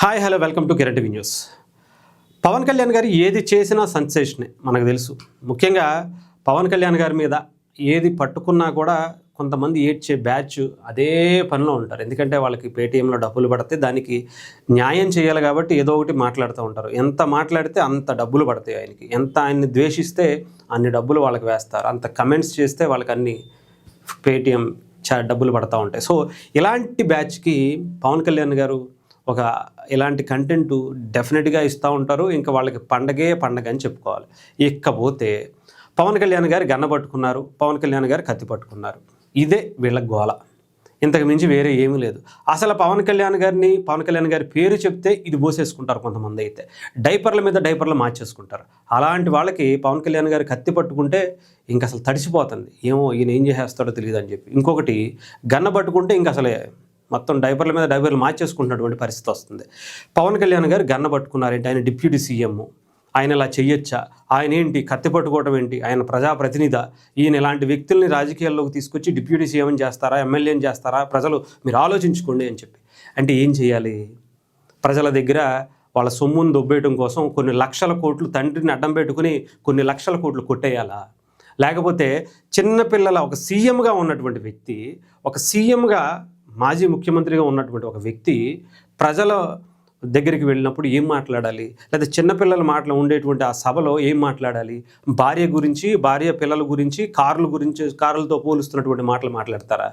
Hi hello welcome to Kiran TV news. Pawan Kalyan గారు ఏది చేసినా సెన్సేషనే మనకు తెలుసు. ముఖ్యంగా పవన్ కళ్యాణ్ గారి మీద ఏది పట్టుకున్నా కూడా కొంతమంది ఏడ్చే బ్యాచ్ అదే పనిలో ఉంటారు. ఎందుకంటే వాళ్ళకి పేటీఎంలో డబ్బులు పడితే దానికి న్యాయం చేయాలి కాబట్టి ఏదో ఒకటి మాట్లాడుతూ ఉంటారు. ఎంత మాట్లాడితే అంత డబ్బులు పడతాయి ఆయనకి. ఎంత ఆయన్ని ద్వేషిస్తే అన్ని డబ్బులు వాళ్ళకి వేస్తారు. అంత కమెంట్స్ చేస్తే వాళ్ళకి అన్ని పేటీఎం డబ్బులు పడతా ఉంటాయి. సో ఇలాంటి బ్యాచ్కి పవన్ కళ్యాణ్ గారు ఒక ఇలాంటి కంటెంట్ డెఫినెట్గా ఇస్తూ ఉంటారు. ఇంకా వాళ్ళకి పండగే పండగ అని చెప్పుకోవాలి. ఇకపోతే పవన్ కళ్యాణ్ గారు గన్న పట్టుకున్నారు, పవన్ కళ్యాణ్ గారు కత్తి పట్టుకున్నారు. ఇదే వీళ్ళ గోల, ఇంతకు మించి వేరే ఏమీ లేదు. అసలు పవన్ కళ్యాణ్ గారి పేరు చెప్తే ఇది పోసేసుకుంటారు. కొంతమంది అయితే డైపర్ల మీద డైపర్లు మార్చేసుకుంటారు. అలాంటి వాళ్ళకి పవన్ కళ్యాణ్ గారు కత్తి పట్టుకుంటే ఇంక అసలు తడిసిపోతుంది. ఏమో ఈయన ఏం చేసేస్తాడో తెలియదు అని చెప్పి. ఇంకొకటి గన్న పట్టుకుంటే ఇంక అసలే మొత్తం డైపర్ల మీద డైపర్లు మార్చేసుకుంటున్నటువంటి పరిస్థితి వస్తుంది. పవన్ కళ్యాణ్ గారు గన్న పట్టుకున్నారేంటి? ఆయన డిప్యూటీ సీఎం, ఆయన ఇలా చెయ్యొచ్చా? ఆయన ఏంటి కత్తి పట్టుకోవడం ఏంటి? ఆయన ప్రజాప్రతినిధి. ఈయన ఇలాంటి వ్యక్తుల్ని రాజకీయాల్లోకి తీసుకొచ్చి డిప్యూటీ సీఎం చేస్తారా, ఎమ్మెల్యేని చేస్తారా? ప్రజలు మీరు ఆలోచించుకోండి అని చెప్పి. అంటే ఏం చేయాలి? ప్రజల దగ్గర వాళ్ళ సొమ్మును దొబ్బేయడం కోసం కొన్ని లక్షల కోట్లు తండ్రిని అడ్డం పెట్టుకుని కొన్ని లక్షల కోట్లు కొట్టేయాలా? లేకపోతే చిన్నపిల్లల ఒక సీఎంగా ఉన్నటువంటి వ్యక్తి, ఒక సీఎంగా మాజీ ముఖ్యమంత్రిగా ఉన్నటువంటి ఒక వ్యక్తి ప్రజల దగ్గరికి వెళ్ళినప్పుడు ఏం మాట్లాడాలి? లేదా చిన్నపిల్లల మాటలు ఉండేటువంటి ఆ సభలో ఏం మాట్లాడాలి? భార్య గురించి, భార్య పిల్లల గురించి, కార్లతో పోలుస్తున్నటువంటి మాటలు మాట్లాడతారా?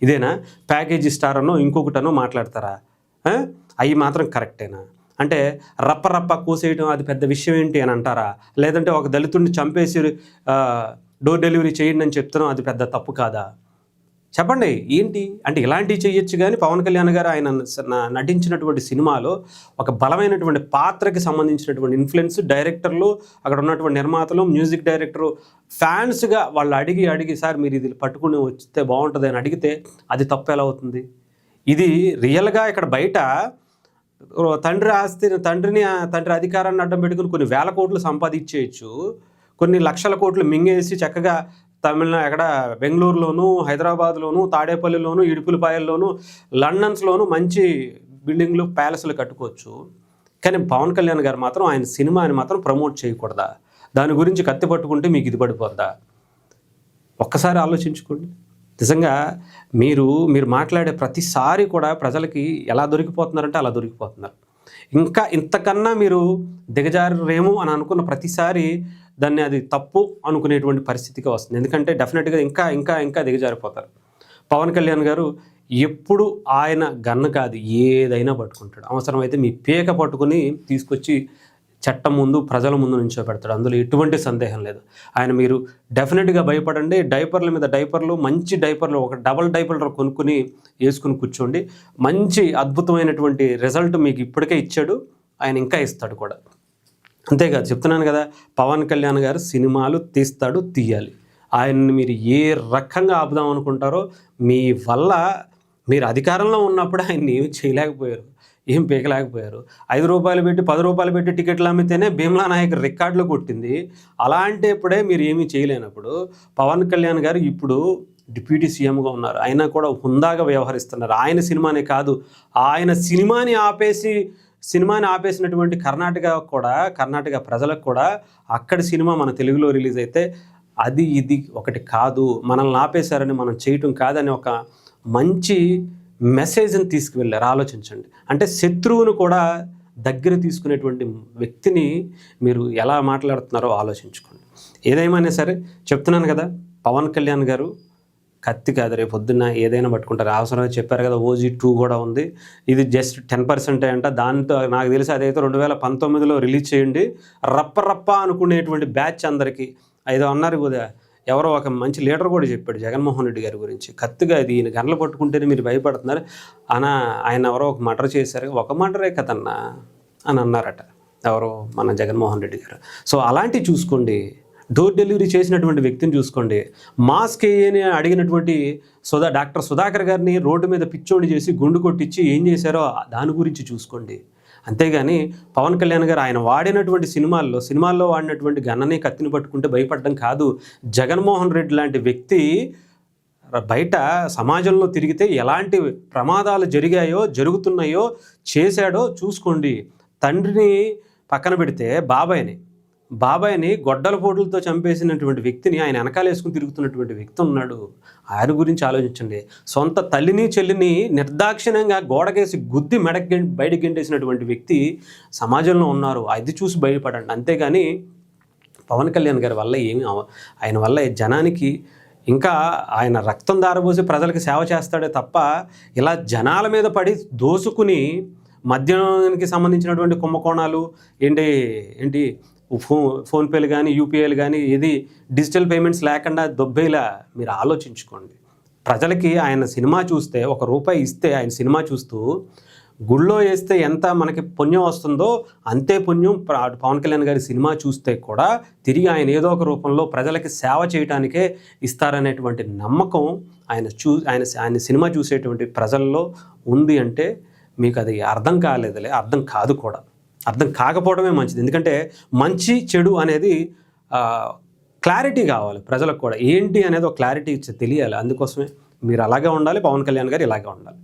ఇదేనా? ప్యాకేజీ స్టార్ అనో ఇంకొకటనో మాట్లాడతారా? అవి మాత్రం కరెక్టేనా? అంటే రప్ప కోసేయడం అది పెద్ద విషయం ఏంటి అని అంటారా? లేదంటే ఒక దళితుడిని చంపేసి డోర్ డెలివరీ చేయండి అని చెప్తున్నాం, అది పెద్ద తప్పు కాదా? చెప్పండి ఏంటి? అంటే ఇలాంటివి చేయొచ్చు. కానీ పవన్ కళ్యాణ్ గారు ఆయన నటించినటువంటి సినిమాలో ఒక బలమైనటువంటి పాత్రకి సంబంధించినటువంటి ఇన్ఫ్లుయెన్స్, డైరెక్టర్లు, అక్కడ ఉన్నటువంటి నిర్మాతలు, మ్యూజిక్ డైరెక్టరు ఫ్యాన్స్గా వాళ్ళు అడిగి సార్ మీరు ఇది పట్టుకుని వస్తే బాగుంటుంది అని అడిగితే అది తప్పు ఎలా అవుతుంది? ఇది రియల్గా ఇక్కడ బయట తండ్రి అధికారాన్ని అడ్డం పెట్టుకుని కొన్ని వేల కోట్లు సంపాదించేయచ్చు, కొన్ని లక్షల కోట్లు మింగేసి చక్కగా ఎక్కడ బెంగళూరులోను, హైదరాబాద్లోను, తాడేపల్లిలోను, ఇడుపులపాయల్లోను, లండన్స్లోను మంచి బిల్డింగ్లు, ప్యాలెస్లు కట్టుకోవచ్చు. కానీ పవన్ కళ్యాణ్ గారు మాత్రం ఆయన సినిమాని మాత్రం ప్రమోట్ చేయకూడదా? దాని గురించి కత్తి పట్టుకుంటే మీకు ఇది పడిపోద్దా? ఒక్కసారి ఆలోచించుకోండి. నిజంగా మీరు మాట్లాడే ప్రతిసారి కూడా ప్రజలకి ఎలా దొరికిపోతున్నారంటే అలా దొరికిపోతున్నారు. ఇంకా ఇంతకన్నా మీరు దిగజారేమో అని అనుకున్న ప్రతిసారి దాన్ని అది తప్పు అనుకునేటువంటి పరిస్థితికి వస్తుంది. ఎందుకంటే డెఫినెట్గా ఇంకా దిగజారిపోతారు. పవన్ కళ్యాణ్ గారు ఎప్పుడు ఆయన గన్ను కాదు ఏదైనా పట్టుకుంటాడు. అవసరమైతే మీ పేక పట్టుకుని తీసుకొచ్చి చట్టం ముందు, ప్రజల ముందు నుంచోబెడతాడు. అందులో ఎటువంటి సందేహం లేదు. ఆయన మీరు డెఫినెట్గా భయపడండి. డైపర్ల మీద డైపర్లు, మంచి డైపర్లు, ఒక డబల్ డైపర్లు కొనుక్కుని వేసుకుని కూర్చోండి. మంచి అద్భుతమైనటువంటి రిజల్ట్ మీకు ఇప్పటికే ఇచ్చాడు, ఆయన ఇంకా ఇస్తాడు కూడా. అంతేకాదు, చెప్తున్నాను కదా, పవన్ కళ్యాణ్ గారు సినిమాలు తీయాలి. ఆయన్ని మీరు ఏ రకంగా ఆపుదాం అనుకుంటారో, మీ వల్ల మీరు అధికారంలో ఉన్నప్పుడు ఆయన్ని ఏమి చేయలేకపోయారు, ఏం పీకలేకపోయారు. 5 రూపాయలు పెట్టి 10 రూపాయలు పెట్టి టికెట్లు అమ్మితేనే భీమ్లా నాయక్ రికార్డులు కొట్టింది. అలాంటప్పుడే మీరు ఏమీ చేయలేనప్పుడు పవన్ కళ్యాణ్ గారు ఇప్పుడు డిప్యూటీ సీఎంగా ఉన్నారు. అయినా కూడా హుందాగా వ్యవహరిస్తున్నారు. ఆయన సినిమానే కాదు, ఆయన సినిమాని ఆపేసినటువంటి కర్ణాటక ప్రజలకు కూడా అక్కడి సినిమా మన తెలుగులో రిలీజ్ అయితే అది ఇది ఒకటి కాదు, మనల్ని ఆపేశారని మనం చేయటం కాదని ఒక మంచి మెసేజ్ని తీసుకువెళ్ళారు. ఆలోచించండి. అంటే శత్రువును కూడా దగ్గర తీసుకునేటువంటి వ్యక్తిని మీరు ఎలా మాట్లాడుతున్నారో ఆలోచించుకోండి. ఏదేమైనా సరే చెప్తున్నాను కదా, పవన్ కళ్యాణ్ గారు కత్తి కాదు, రేపు పొద్దున్న ఏదైనా పట్టుకుంటారు. అవసరమే చెప్పారు కదా, OG2 కూడా ఉంది. ఇది జస్ట్ 10% అంట. దాంతో నాకు తెలిసి అదైతే 2019లో రిలీజ్ చేయండి. రప్ప అనుకునేటువంటి బ్యాచ్ అందరికీ ఏదో అన్నారు కదా, ఎవరో ఒక మంచి లీడర్ కూడా చెప్పాడు జగన్మోహన్ రెడ్డి గారి గురించి, కత్తిగా ఇది ఈయన గన్నులు పట్టుకుంటేనే మీరు భయపడుతున్నారు ఆయన ఎవరో ఒక మర్డర్ చేశారు, ఒక మర్డరే కదన్నా అని అన్నారట ఎవరో మన జగన్మోహన్ రెడ్డి గారు. సో అలాంటివి చూసుకోండి. డోర్ డెలివరీ చేసినటువంటి వ్యక్తిని చూసుకోండి. మాస్క్ వేయని అడిగినటువంటి డాక్టర్ సుధాకర్ గారిని రోడ్డు మీద పిచ్చోడి చేసి గుండు కొట్టించి ఏం చేశారో దాని గురించి చూసుకోండి. అంతేగాని పవన్ కళ్యాణ్ గారు ఆయన వాడినటువంటి సినిమాల్లో వాడినటువంటి గన్నని, కత్తిని పట్టుకుంటే భయపడడం కాదు. జగన్మోహన్ రెడ్డి లాంటి వ్యక్తి బయట సమాజంలో తిరిగితే ఎలాంటి ప్రమాదాలు జరిగాయో జరుగుతున్నాయో చేశాడో చూసుకోండి. తండ్రిని పక్కన పెడితే బాబాయిని గొడ్డల పోటులతో చంపేసినటువంటి వ్యక్తిని ఆయన వెనకాలేసుకుని తిరుగుతున్నటువంటి వ్యక్తి ఉన్నాడు. ఆయన గురించి ఆలోచించండి. సొంత తల్లిని చెల్లిని నిర్దాక్షిణ్యంగా గోడకేసి గుద్ది బయటకు గెంటేసినటువంటి వ్యక్తి సమాజంలో ఉన్నారు. అది చూసి బయటపడండి. అంతేగాని పవన్ కళ్యాణ్ గారి వల్ల ఆయన వల్ల జనానికి ఇంకా ఆయన రక్తం దారబోసి ప్రజలకు సేవ చేస్తాడే తప్ప ఇలా జనాల మీద పడి దోసుకుని మద్యానికి సంబంధించినటువంటి కుంభకోణాలు ఏంటి ఫోన్పేలు కానీ యూపీఐలు కానీ ఏది డిజిటల్ పేమెంట్స్ లేకుండా దొబ్బేలా మీరు ఆలోచించుకోండి. ప్రజలకి ఆయన సినిమా చూస్తే ₹1 ఇస్తే ఆయన సినిమా చూస్తూ గుళ్ళో వేస్తే ఎంత మనకి పుణ్యం వస్తుందో అంతే పుణ్యం పవన్ కళ్యాణ్ గారి సినిమా చూస్తే కూడా తిరిగి ఆయన ఏదో ఒక రూపంలో ప్రజలకి సేవ చేయడానికే ఇస్తారనేటువంటి నమ్మకం ఆయన సినిమా చూసేటువంటి ప్రజల్లో ఉంది అంటే మీకు అది అర్థం కాలేదులే, అర్థం కాదు కూడా. అర్థం కాకపోవడమే మంచిది. ఎందుకంటే మంచి చెడు అనేది క్లారిటీ కావాలి ప్రజలకు కూడా. ఏంటి అనేది ఒక క్లారిటీ తెలియాలి. అందుకోసమే మీరు అలాగే ఉండాలి, పవన్ కళ్యాణ్ గారు ఇలాగే ఉండాలి.